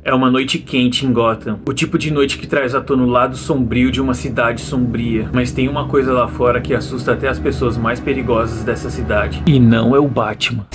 É uma noite quente em Gotham. O tipo de noite que traz à tona o lado sombrio de uma cidade sombria. Mas tem uma coisa lá fora que assusta até as pessoas mais perigosas dessa cidade. E não é o Batman.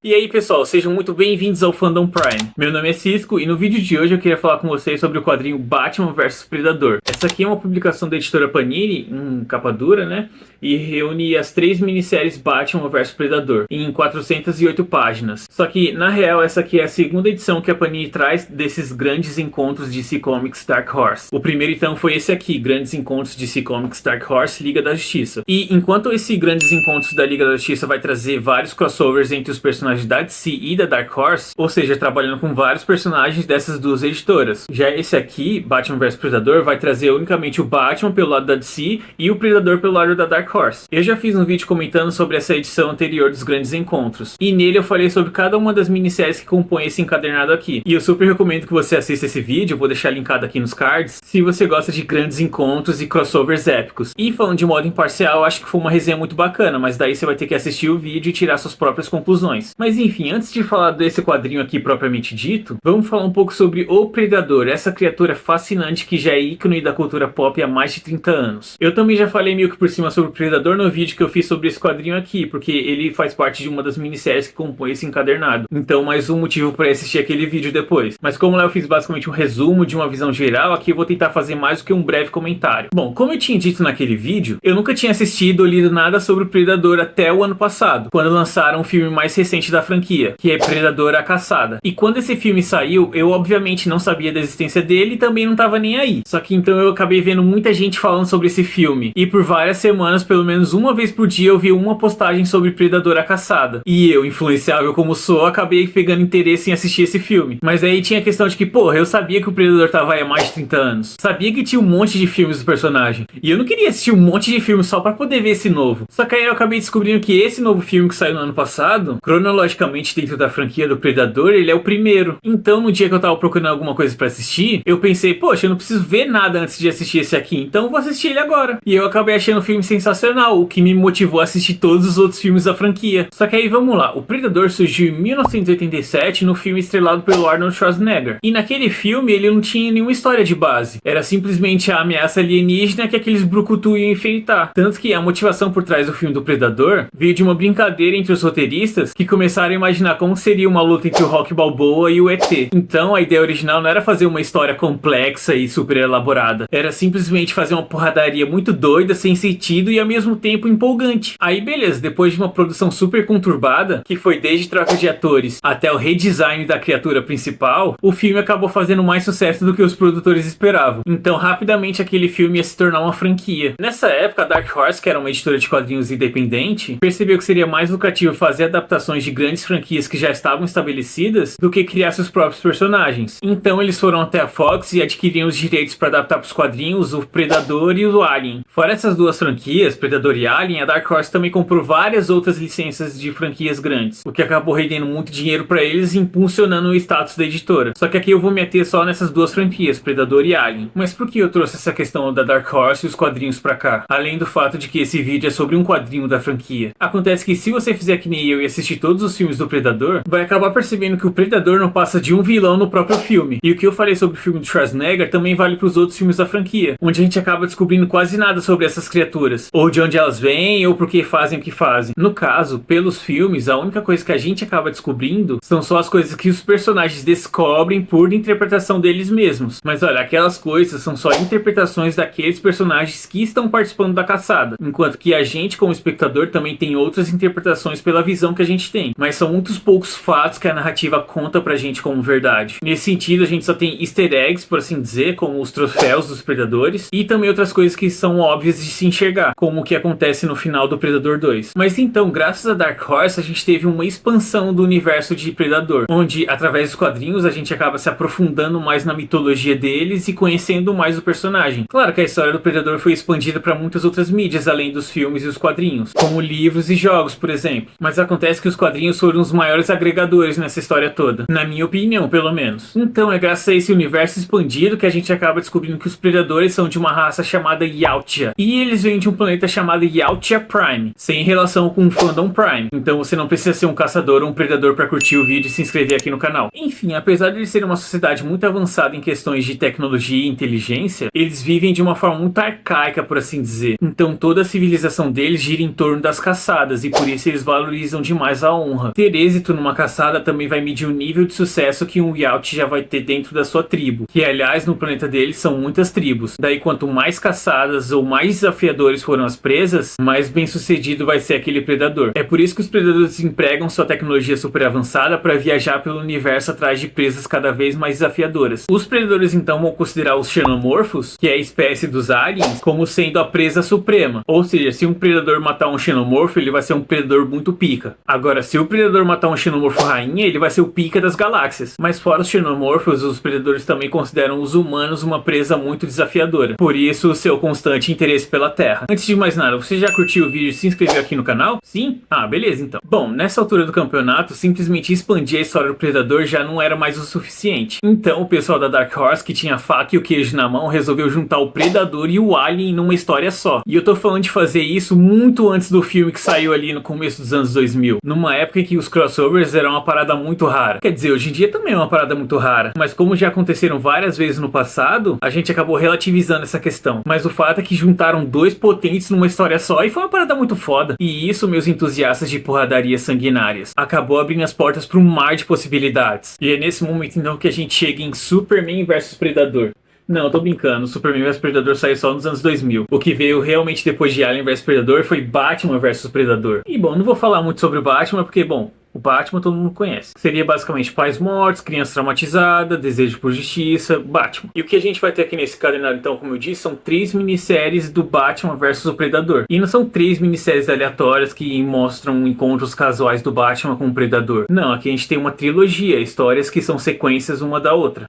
E aí pessoal, sejam muito bem-vindos ao Fandom Prime. Meu nome é Cisco e no vídeo de hoje eu queria falar com vocês sobre o quadrinho Batman vs Predador. Essa aqui é uma publicação da editora Panini, em capa dura, né? E reúne as 3 minisséries Batman vs Predador, em 408 páginas. Só que, na real, essa aqui é a segunda edição que a Panini traz desses grandes encontros de DC Comics Dark Horse. O primeiro então foi esse aqui, Grandes Encontros de DC Comics Dark Horse, Liga da Justiça. E enquanto esse Grandes Encontros da Liga da Justiça vai trazer vários crossovers entre os personagens da DC e da Dark Horse, ou seja, trabalhando com vários personagens dessas duas editoras. Já esse aqui, Batman vs Predador, vai trazer unicamente o Batman pelo lado da DC e o Predador pelo lado da Dark Horse. Eu já fiz um vídeo comentando sobre essa edição anterior dos Grandes Encontros, e nele eu falei sobre cada uma das minisséries que compõem esse encadernado aqui. E eu super recomendo que você assista esse vídeo, eu vou deixar linkado aqui nos cards, se você gosta de grandes encontros e crossovers épicos. E falando de modo imparcial, eu acho que foi uma resenha muito bacana, mas daí você vai ter que assistir o vídeo e tirar suas próprias conclusões. Mas enfim, antes de falar desse quadrinho aqui propriamente dito, vamos falar um pouco sobre o Predador, essa criatura fascinante que já é ícone da cultura pop há mais de 30 anos. Eu também já falei meio que por cima sobre o Predador no vídeo que eu fiz sobre esse quadrinho aqui, porque ele faz parte de uma das minisséries que compõe esse encadernado. Então, mais um motivo para assistir aquele vídeo depois. Mas como lá eu fiz basicamente um resumo de uma visão geral, aqui eu vou tentar fazer mais do que um breve comentário. Bom, como eu tinha dito naquele vídeo, eu nunca tinha assistido ou lido nada sobre o Predador até o ano passado, quando lançaram o filme mais recente da franquia, que é Predador: A Caçada. E quando esse filme saiu, eu obviamente não sabia da existência dele e também não tava nem aí. Só que então eu acabei vendo muita gente falando sobre esse filme. E por várias semanas, pelo menos uma vez por dia, eu vi uma postagem sobre Predador: A Caçada. E eu, influenciável como sou, acabei pegando interesse em assistir esse filme. Mas aí tinha a questão de que, porra, eu sabia que o Predador tava aí há mais de 30 anos. Sabia que tinha um monte de filmes do personagem. E eu não queria assistir um monte de filmes só pra poder ver esse novo. Só que aí eu acabei descobrindo que esse novo filme que saiu no ano passado, cronologicamente dentro da franquia do Predador, ele é o primeiro. Então, no dia que eu tava procurando alguma coisa pra assistir, eu pensei, poxa, eu não preciso ver nada antes de assistir esse aqui, então eu vou assistir ele agora. E eu acabei achando o filme sensacional, o que me motivou a assistir todos os outros filmes da franquia. Só que aí, vamos lá, o Predador surgiu em 1987 no filme estrelado pelo Arnold Schwarzenegger. E naquele filme, ele não tinha nenhuma história de base. Era simplesmente a ameaça alienígena que aqueles brucutu iam enfrentar. Tanto que a motivação por trás do filme do Predador veio de uma brincadeira entre os roteiristas que começaram a imaginar como seria uma luta entre o Rocky Balboa e o ET. Então a ideia original não era fazer uma história complexa e super elaborada. Era simplesmente fazer uma porradaria muito doida, sem sentido e ao mesmo tempo empolgante. Aí beleza, depois de uma produção super conturbada, que foi desde troca de atores até o redesign da criatura principal, o filme acabou fazendo mais sucesso do que os produtores esperavam. Então rapidamente aquele filme ia se tornar uma franquia. Nessa época a Dark Horse, que era uma editora de quadrinhos independente, percebeu que seria mais lucrativo fazer adaptações de grandes franquias que já estavam estabelecidas do que criar seus próprios personagens. Então eles foram até a Fox e adquiriram os direitos para adaptar para os quadrinhos o Predador e o Alien. Fora essas duas franquias, Predador e Alien, a Dark Horse também comprou várias outras licenças de franquias grandes, o que acabou rendendo muito dinheiro para eles e impulsionando o status da editora. Só que aqui eu vou me ater só nessas duas franquias, Predador e Alien. Mas por que eu trouxe essa questão da Dark Horse e os quadrinhos para cá? Além do fato de que esse vídeo é sobre um quadrinho da franquia. Acontece que se você fizer que nem eu e assistir todos os filmes do Predador, vai acabar percebendo que o Predador não passa de um vilão no próprio filme. E o que eu falei sobre o filme do Schwarzenegger também vale para os outros filmes da franquia, onde a gente acaba descobrindo quase nada sobre essas criaturas, ou de onde elas vêm, ou por que fazem o que fazem. No caso, pelos filmes, a única coisa que a gente acaba descobrindo são só as coisas que os personagens descobrem por interpretação deles mesmos. Mas olha, aquelas coisas são só interpretações daqueles personagens que estão participando da caçada, enquanto que a gente, como espectador, também tem outras interpretações pela visão que a gente tem. Mas são muitos poucos fatos que a narrativa conta pra gente como verdade. Nesse sentido, a gente só tem easter eggs, por assim dizer, como os troféus dos predadores, e também outras coisas que são óbvias de se enxergar, como o que acontece no final do Predador 2. Mas então, graças a Dark Horse, a gente teve uma expansão do universo de Predador, onde, através dos quadrinhos, a gente acaba se aprofundando mais na mitologia deles e conhecendo mais o personagem. Claro que a história do Predador foi expandida para muitas outras mídias, além dos filmes e os quadrinhos, como livros e jogos, por exemplo. Mas acontece que os quadrinhos quadrinhos foram os maiores agregadores nessa história toda, na minha opinião, pelo menos. Então é graças a esse universo expandido que a gente acaba descobrindo que os predadores são de uma raça chamada Yautja, e eles vêm de um planeta chamado Yautja Prime, sem relação com o Fandom Prime. Então você não precisa ser um caçador ou um predador para curtir o vídeo e se inscrever aqui no canal. Enfim, apesar de eles serem uma sociedade muito avançada em questões de tecnologia e inteligência, eles vivem de uma forma muito arcaica, por assim dizer. Então toda a civilização deles gira em torno das caçadas, e por isso eles valorizam demais a honra. Ter êxito numa caçada também vai medir o nível de sucesso que um Yautja já vai ter dentro da sua tribo, que aliás no planeta deles são muitas tribos. Daí quanto mais caçadas ou mais desafiadores foram as presas, mais bem sucedido vai ser aquele predador. É por isso que os predadores empregam sua tecnologia super avançada para viajar pelo universo atrás de presas cada vez mais desafiadoras. Os predadores então vão considerar os xenomorfos, que é a espécie dos aliens, como sendo a presa suprema. Ou seja, se um predador matar um xenomorfo, ele vai ser um predador muito pica. Agora, se o predador matar um xenomorfo rainha, ele vai ser o pica das galáxias. Mas fora os xenomorfos, os predadores também consideram os humanos uma presa muito desafiadora. Por isso, o seu constante interesse pela Terra. Antes de mais nada, você já curtiu o vídeo e se inscreveu aqui no canal? Sim? Ah, beleza então. Bom, nessa altura do campeonato, simplesmente expandir a história do predador já não era mais o suficiente. Então, o pessoal da Dark Horse, que tinha a faca e o queijo na mão, resolveu juntar o predador e o alien numa história só. E eu tô falando de fazer isso muito antes do filme que saiu ali no começo dos anos 2000, numa época em que os crossovers eram uma parada muito rara. Quer dizer, hoje em dia também é uma parada muito rara, mas como já aconteceram várias vezes no passado, a gente acabou relativizando essa questão. Mas o fato é que juntaram dois potentes numa história só e foi uma parada muito foda. E isso, meus entusiastas de porradarias sanguinárias, acabou abrindo as portas para um mar de possibilidades. E é nesse momento então que a gente chega em Superman vs Predador. Não, tô brincando, Superman vs Predador saiu só nos anos 2000. O que veio realmente depois de Alien vs Predador foi Batman vs Predador. E bom, não vou falar muito sobre o Batman porque, bom, o Batman todo mundo conhece. Seria basicamente pais mortos, criança traumatizada, desejo por justiça, Batman. E o que a gente vai ter aqui nesse calendário, então, como eu disse, são 3 minisséries do Batman versus o Predador. E não são 3 minisséries aleatórias que mostram encontros casuais do Batman com o Predador. Não, aqui a gente tem uma trilogia, histórias que são sequências uma da outra.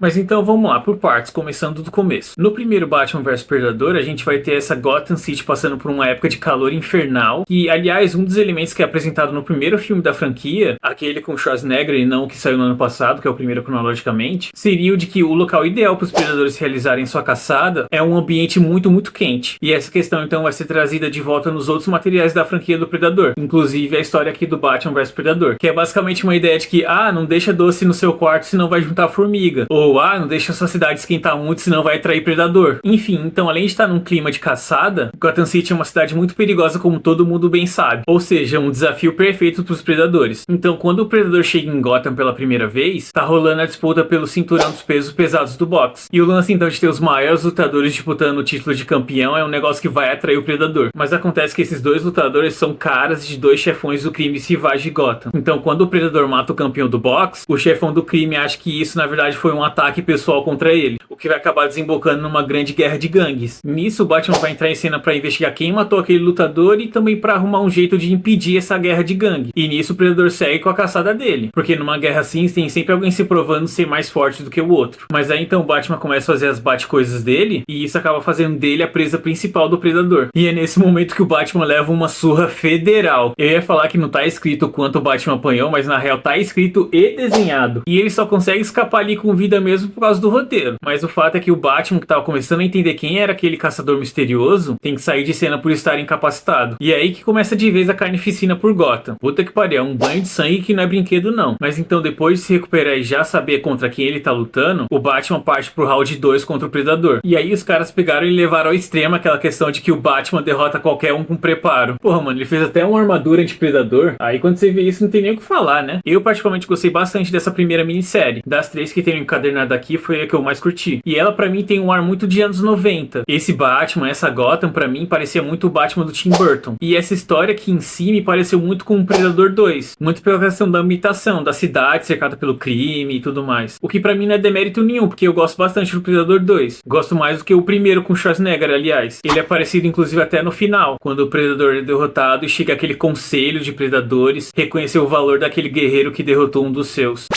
Mas então vamos lá, por partes, começando do começo. No primeiro Batman vs Predador, a gente vai ter essa Gotham City passando por uma época de calor infernal. E, aliás, um dos elementos que é apresentado no primeiro filme da franquia, aquele com Schwarzenegger e não o que saiu no ano passado, que é o primeiro cronologicamente, seria o de que o local ideal para os predadores realizarem sua caçada é um ambiente muito, muito quente. E essa questão, então, vai ser trazida de volta nos outros materiais da franquia do Predador. Inclusive a história aqui do Batman vs Predador, que é basicamente uma ideia de que, não deixa doce no seu quarto senão vai juntar formiga. Ou, não deixa a sua cidade esquentar muito, senão vai atrair predador. Enfim, então além de estar num clima de caçada, Gotham City é uma cidade muito perigosa, como todo mundo bem sabe. Ou seja, um desafio perfeito para os predadores. Então, quando o predador chega em Gotham pela primeira vez, tá rolando a disputa pelo cinturão dos pesos pesados do boxe. E o lance então de ter os maiores lutadores disputando o título de campeão é um negócio que vai atrair o predador. Mas acontece que esses dois lutadores são caras de dois chefões do crime rivais de Gotham. Então, quando o predador mata o campeão do boxe, o chefão do crime acha que isso na verdade foi um ataque pessoal contra ele, o que vai acabar desembocando numa grande guerra de gangues. Nisso, o Batman vai entrar em cena para investigar quem matou aquele lutador e também para arrumar um jeito de impedir essa guerra de gangue. E nisso o Predador segue com a caçada dele, porque numa guerra assim tem sempre alguém se provando ser mais forte do que o outro. Mas aí então o Batman começa a fazer as bate-coisas dele e isso acaba fazendo dele a presa principal do Predador. E é nesse momento que o Batman leva uma surra federal. Eu ia falar que não tá escrito quanto o Batman apanhou, mas na real tá escrito e desenhado. E ele só consegue escapar ali com vida mesmo por causa do roteiro. Mas o fato é que o Batman, que tava começando a entender quem era aquele caçador misterioso, tem que sair de cena por estar incapacitado. E é aí que começa de vez a carnificina por Gotham. Puta que pariu, é um banho de sangue que não é brinquedo não. Mas então depois de se recuperar e já saber contra quem ele tá lutando, o Batman parte pro round 2 contra o Predador. E aí os caras pegaram e levaram ao extremo aquela questão de que o Batman derrota qualquer um com preparo. Porra, mano, ele fez até uma armadura anti-predador. Aí quando você vê isso não tem nem o que falar, né? Eu particularmente gostei bastante dessa primeira minissérie. Das 3 que tem encadernada aqui, foi a que eu mais curti. E ela pra mim tem um ar muito de anos 90. Esse Batman, essa Gotham, pra mim parecia muito o Batman do Tim Burton. E essa história aqui em si me pareceu muito com o Predador 2. Muito pela questão da ambientação, da cidade cercada pelo crime e tudo mais. O que pra mim não é demérito nenhum, porque eu gosto bastante do Predador 2. Gosto mais do que o primeiro com Schwarzenegger, aliás. Ele é parecido inclusive até no final, quando o Predador é derrotado e chega aquele conselho de predadores reconhecer o valor daquele guerreiro que derrotou um dos seus.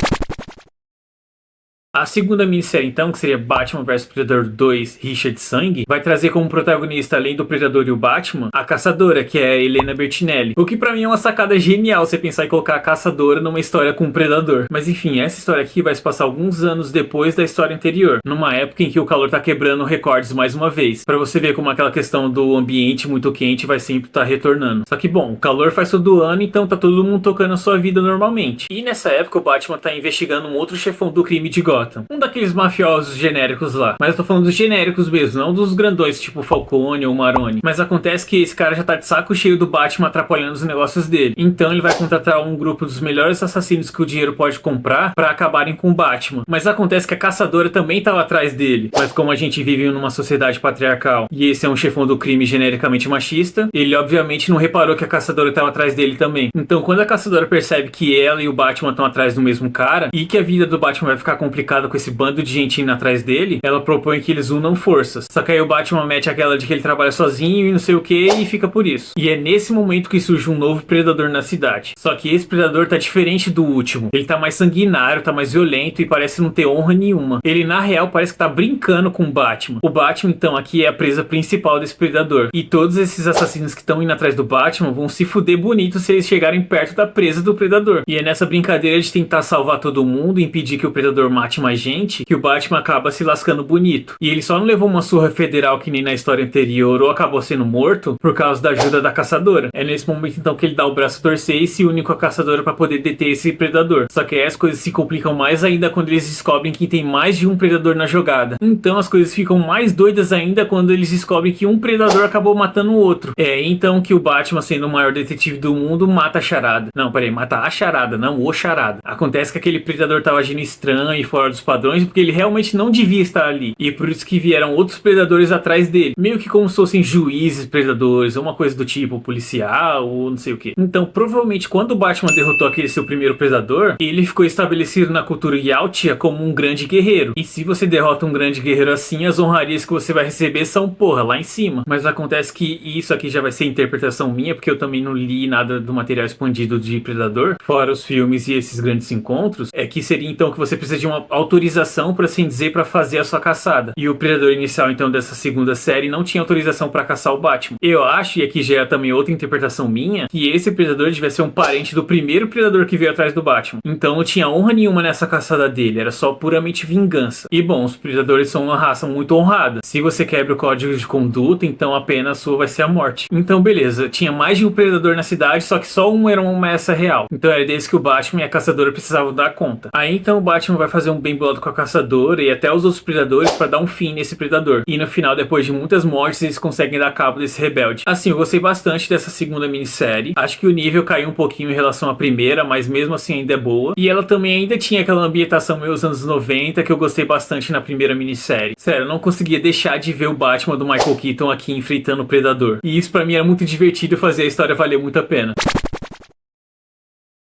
A segunda minissérie, então, que seria Batman vs Predador 2, Rixa de Sangue, vai trazer como protagonista, além do Predador e o Batman, a Caçadora, que é a Helena Bertinelli. O que pra mim é uma sacada genial você pensar em colocar a Caçadora numa história com o Predador. Mas enfim, essa história aqui vai se passar alguns anos depois da história anterior, numa época em que o calor tá quebrando recordes mais uma vez, pra você ver como aquela questão do ambiente muito quente vai sempre estar retornando. Só que bom, o calor faz todo ano, então tá todo mundo tocando a sua vida normalmente. E nessa época o Batman tá investigando um outro chefão do crime de Gotham. Um daqueles mafiosos genéricos lá. Mas eu tô falando dos genéricos mesmo, não dos grandões tipo Falcone ou Maroni. Mas acontece que esse cara já tá de saco cheio do Batman atrapalhando os negócios dele. Então ele vai contratar um grupo dos melhores assassinos que o dinheiro pode comprar pra acabarem com o Batman. Mas acontece que a Caçadora também tava atrás dele. Mas como a gente vive numa sociedade patriarcal e esse é um chefão do crime genericamente machista, ele obviamente não reparou que a Caçadora tava atrás dele também. Então quando a Caçadora percebe que ela e o Batman estão atrás do mesmo cara e que a vida do Batman vai ficar complicada com esse bando de gente indo atrás dele, ela propõe que eles unam forças. Só que aí o Batman mete aquela de que ele trabalha sozinho e não sei o que e fica por isso. E é nesse momento que surge um novo predador na cidade. Só que esse predador tá diferente do último. Ele tá mais sanguinário, tá mais violento e parece não ter honra nenhuma. Ele na real parece que tá brincando com o Batman. O Batman então aqui é a presa principal desse predador. E todos esses assassinos que estão indo atrás do Batman vão se fuder bonito se eles chegarem perto da presa do predador. E é nessa brincadeira de tentar salvar todo mundo e impedir que o predador mate mais gente, que o Batman acaba se lascando bonito. E ele só não levou uma surra federal que nem na história anterior ou acabou sendo morto por causa da ajuda da Caçadora. É nesse momento então que ele dá o braço a torcer e se une com a Caçadora para poder deter esse predador. Só que aí as coisas se complicam mais ainda quando eles descobrem que tem mais de um predador na jogada. Então as coisas ficam mais doidas ainda quando eles descobrem que um predador acabou matando o outro. É então que o Batman, sendo o maior detetive do mundo, mata a Charada. Não, peraí, mata a Charada, não o Charada. Acontece que aquele predador tava agindo estranho e fora dos padrões porque ele realmente não devia estar ali. E por isso que vieram outros predadores atrás dele. Meio que como se fossem juízes predadores, ou uma coisa do tipo policial, ou não sei o que. Então, provavelmente, quando o Batman derrotou aquele seu primeiro predador, ele ficou estabelecido na cultura Yautja como um grande guerreiro. E se você derrota um grande guerreiro assim, as honrarias que você vai receber são, porra, lá em cima. Mas acontece que isso aqui já vai ser interpretação minha, porque eu também não li nada do material expandido de Predador, fora os filmes e esses grandes encontros, é que seria então que você precisa de uma autorização, por assim dizer, para fazer a sua caçada. E o predador inicial, então, dessa segunda série não tinha autorização para caçar o Batman. Eu acho, e aqui já é também outra interpretação minha, que esse predador devia ser um parente do primeiro predador que veio atrás do Batman. Então não tinha honra nenhuma nessa caçada dele, era só puramente vingança. E bom, os predadores são uma raça muito honrada. Se você quebra o código de conduta, então a pena sua vai ser a morte. Então beleza, tinha mais de um predador na cidade, só que só um era uma ameaça real. Então era desse que o Batman e a caçadora precisavam dar conta. Aí então o Batman vai fazer um bem bolado com a caçadora e até os outros predadores para dar um fim nesse predador. E no final, depois de muitas mortes, eles conseguem dar cabo desse rebelde. Assim, eu gostei bastante dessa segunda minissérie. Acho que o nível caiu um pouquinho em relação à primeira, mas mesmo assim ainda é boa. E ela também ainda tinha aquela ambientação meio dos anos 90 que eu gostei bastante na primeira minissérie. Sério, eu não conseguia deixar de ver o Batman do Michael Keaton aqui enfrentando o predador. E isso pra mim era muito divertido e fazia a história valer muito a pena.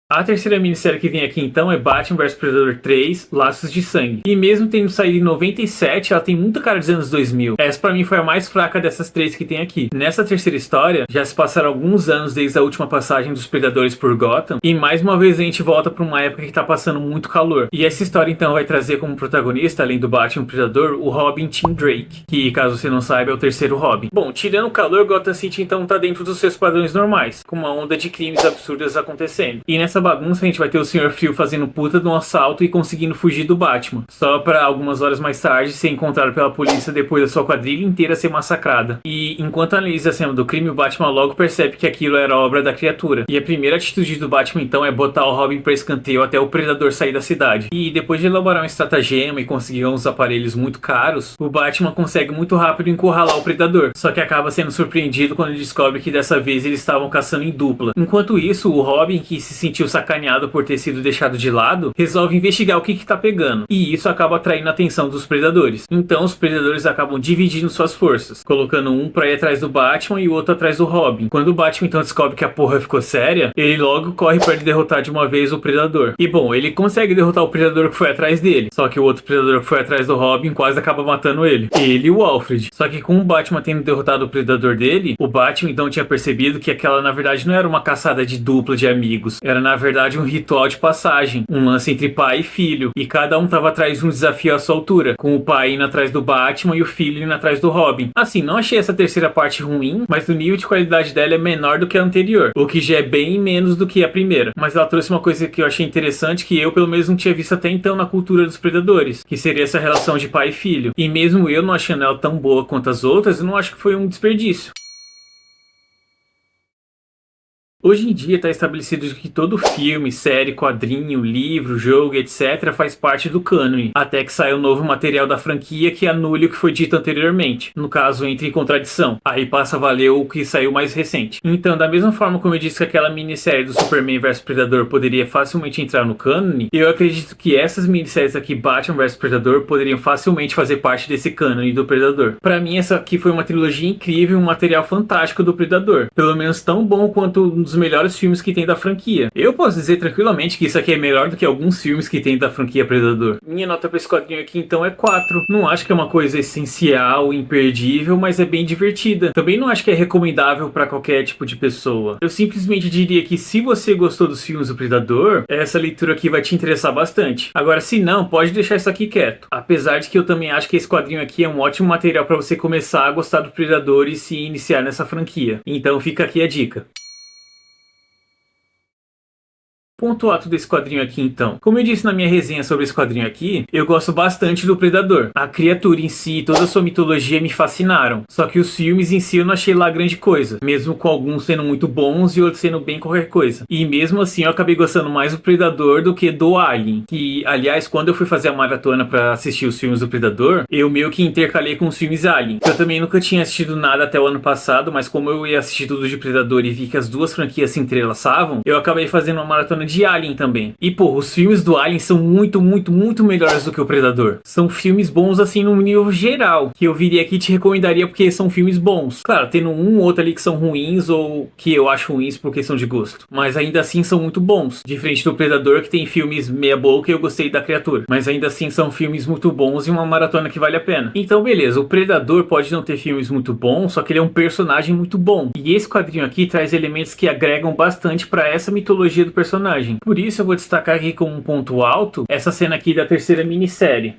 A terceira minissérie que vem aqui então é Batman vs Predador 3, Laços de Sangue. E mesmo tendo saído em 97, ela tem muita cara dos anos 2000. Essa pra mim foi a mais fraca dessas três que tem aqui. Nessa terceira história, já se passaram alguns anos desde a última passagem dos Predadores por Gotham, e mais uma vez a gente volta pra uma época que tá passando muito calor. E essa história então vai trazer como protagonista, além do Batman Predador, o Robin Tim Drake, que caso você não saiba é o terceiro Robin. Bom, tirando o calor, Gotham City então tá dentro dos seus padrões normais, com uma onda de crimes absurdos acontecendo. E nessa bagunça a gente vai ter o Sr. Frio fazendo puta de um assalto e conseguindo fugir do Batman, só pra algumas horas mais tarde ser encontrado pela polícia depois da sua quadrilha inteira ser massacrada. E enquanto analisa a cena do crime, o Batman logo percebe que aquilo era obra da criatura. E a primeira atitude do Batman então é botar o Robin pra escanteio até o predador sair da cidade. E depois de elaborar um estratagema e conseguir uns aparelhos muito caros, o Batman consegue muito rápido encurralar o predador, só que acaba sendo surpreendido quando ele descobre que dessa vez eles estavam caçando em dupla. Enquanto isso, o Robin, que se sentiu sacaneado por ter sido deixado de lado, resolve investigar o que tá pegando, e isso acaba atraindo a atenção dos predadores. Então os predadores acabam dividindo suas forças, colocando um pra ir atrás do Batman e o outro atrás do Robin. Quando o Batman então descobre que a porra ficou séria, ele logo corre pra ele derrotar de uma vez o predador. E bom, ele consegue derrotar o predador que foi atrás dele, só que o outro predador que foi atrás do Robin quase acaba matando ele e o Alfred. Só que com o Batman tendo derrotado o predador dele, o Batman então tinha percebido que aquela na verdade não era uma caçada de dupla de amigos, era na na verdade um ritual de passagem, um lance entre pai e filho, e cada um tava atrás de um desafio à sua altura, com o pai indo atrás do Batman e o filho indo atrás do Robin. Assim, não achei essa terceira parte ruim, mas o nível de qualidade dela é menor do que a anterior, o que já é bem menos do que a primeira. Mas ela trouxe uma coisa que eu achei interessante, que eu pelo menos não tinha visto até então na cultura dos Predadores, que seria essa relação de pai e filho. E mesmo eu não achando ela tão boa quanto as outras, eu não acho que foi um desperdício. Hoje em dia está estabelecido que todo filme, série, quadrinho, livro, jogo, etc. faz parte do cânone, até que saia um novo material da franquia que anule o que foi dito anteriormente. No caso, entre em contradição. Aí passa a valer o que saiu mais recente. Então, da mesma forma como eu disse que aquela minissérie do Superman vs Predador poderia facilmente entrar no cânone, eu acredito que essas minisséries aqui, Batman vs Predador, poderiam facilmente fazer parte desse cânone do Predador. Pra mim, essa aqui foi uma trilogia incrível, um material fantástico do Predador. Pelo menos tão bom quanto um dos melhores filmes que tem da franquia. Eu posso dizer tranquilamente que isso aqui é melhor do que alguns filmes que tem da franquia Predador. Minha nota pra esse quadrinho aqui então é 4. Não acho que é uma coisa essencial, imperdível, mas é bem divertida. Também não acho que é recomendável pra qualquer tipo de pessoa. Eu simplesmente diria que se você gostou dos filmes do Predador, essa leitura aqui vai te interessar bastante. Agora, se não, pode deixar isso aqui quieto. Apesar de que eu também acho que esse quadrinho aqui é um ótimo material pra você começar a gostar do Predador e se iniciar nessa franquia. Então fica aqui a dica. Ponto alto desse quadrinho aqui então. Como eu disse na minha resenha sobre esse quadrinho aqui, eu gosto bastante do Predador. A criatura em si e toda a sua mitologia me fascinaram. Só que os filmes em si eu não achei lá grande coisa. Mesmo com alguns sendo muito bons e outros sendo bem qualquer coisa. E mesmo assim eu acabei gostando mais do Predador do que do Alien. Que, aliás, quando eu fui fazer a maratona pra assistir os filmes do Predador, eu meio que intercalei com os filmes Alien. Eu também nunca tinha assistido nada até o ano passado, mas como eu ia assistir tudo de Predador e vi que as duas franquias se entrelaçavam, eu acabei fazendo uma maratona de Alien também. E pô, os filmes do Alien são muito melhores do que o Predador. São filmes bons assim num nível geral, que eu viria aqui e te recomendaria porque são filmes bons. Claro, tendo um ou outro ali que são ruins ou que eu acho ruins por questão de gosto. Mas ainda assim são muito bons. Diferente do Predador, que tem filmes meia boca e eu gostei da criatura. Mas ainda assim são filmes muito bons e uma maratona que vale a pena. Então beleza, o Predador pode não ter filmes muito bons, só que ele é um personagem muito bom. E esse quadrinho aqui traz elementos que agregam bastante para essa mitologia do personagem. Por isso eu vou destacar aqui como um ponto alto essa cena aqui da terceira minissérie,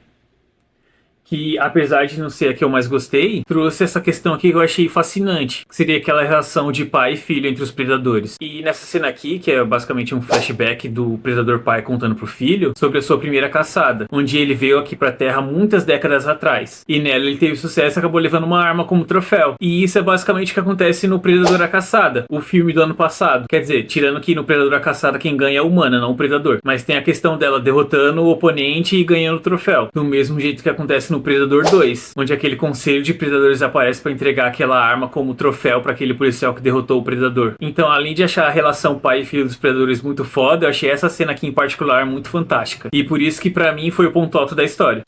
que apesar de não ser a que eu mais gostei, trouxe essa questão aqui que eu achei fascinante, que seria aquela relação de pai e filho entre os predadores. E nessa cena aqui, que é basicamente um flashback do predador pai contando pro filho sobre a sua primeira caçada, onde ele veio aqui pra Terra muitas décadas atrás, e nela ele teve sucesso e acabou levando uma arma como troféu. E isso é basicamente o que acontece no Predador a Caçada, o filme do ano passado. Quer dizer, tirando que no Predador a Caçada quem ganha é a humana, não o predador, mas tem a questão dela derrotando o oponente e ganhando o troféu, do mesmo jeito que acontece no Predador 2, onde aquele conselho de predadores aparece para entregar aquela arma como troféu para aquele policial que derrotou o predador. Então, além de achar a relação pai e filho dos predadores muito foda, eu achei essa cena aqui em particular muito fantástica. E por isso que pra mim foi o ponto alto da história.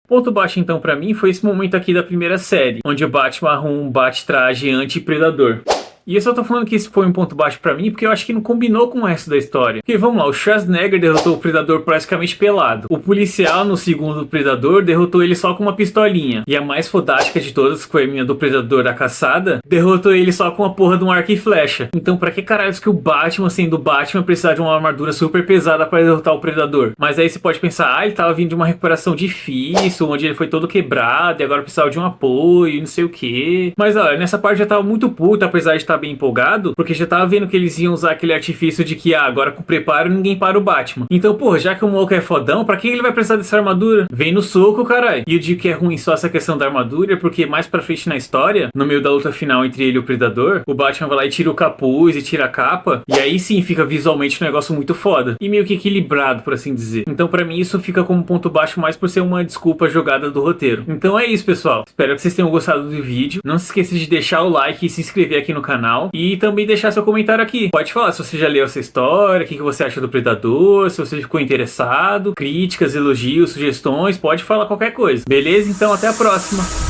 Ponto baixo então pra mim foi esse momento aqui da primeira série, onde o Batman arruma um bate-traje anti-predador. E eu só tô falando que isso foi um ponto baixo pra mim porque eu acho que não combinou com o resto da história. Porque vamos lá, o Schwarzenegger derrotou o Predador praticamente pelado. O policial no segundo Predador derrotou ele só com uma pistolinha. E a mais fodástica de todas, que foi a minha do Predador da Caçada, derrotou ele só com a porra de um arco e flecha. Então pra que caralho que o Batman, sendo o Batman, precisar de uma armadura super pesada pra derrotar o Predador? Mas aí você pode pensar, ele tava vindo de uma recuperação difícil, onde ele foi todo quebrado e agora precisava de um apoio e não sei o que. Mas olha, nessa parte eu já tava muito puto, apesar de estar bem empolgado, porque já tava vendo que eles iam usar aquele artifício de que, agora com preparo ninguém para o Batman. Então, porra, já que o Moco é fodão, pra que ele vai precisar dessa armadura? Vem no soco, caralho. E eu digo que é ruim só essa questão da armadura, porque mais pra frente na história, no meio da luta final entre ele e o Predador, o Batman vai lá e tira o capuz e tira a capa, e aí sim fica visualmente um negócio muito foda. E meio que equilibrado, por assim dizer. Então, pra mim, isso fica como ponto baixo mais por ser uma desculpa jogada do roteiro. Então é isso, pessoal. Espero que vocês tenham gostado do vídeo. Não se esqueça de deixar o like e se inscrever aqui no canal. E também deixar seu comentário aqui. Pode falar se você já leu essa história, o que você acha do Predador, se você ficou interessado, críticas, elogios, sugestões, pode falar qualquer coisa. Beleza? Então até a próxima!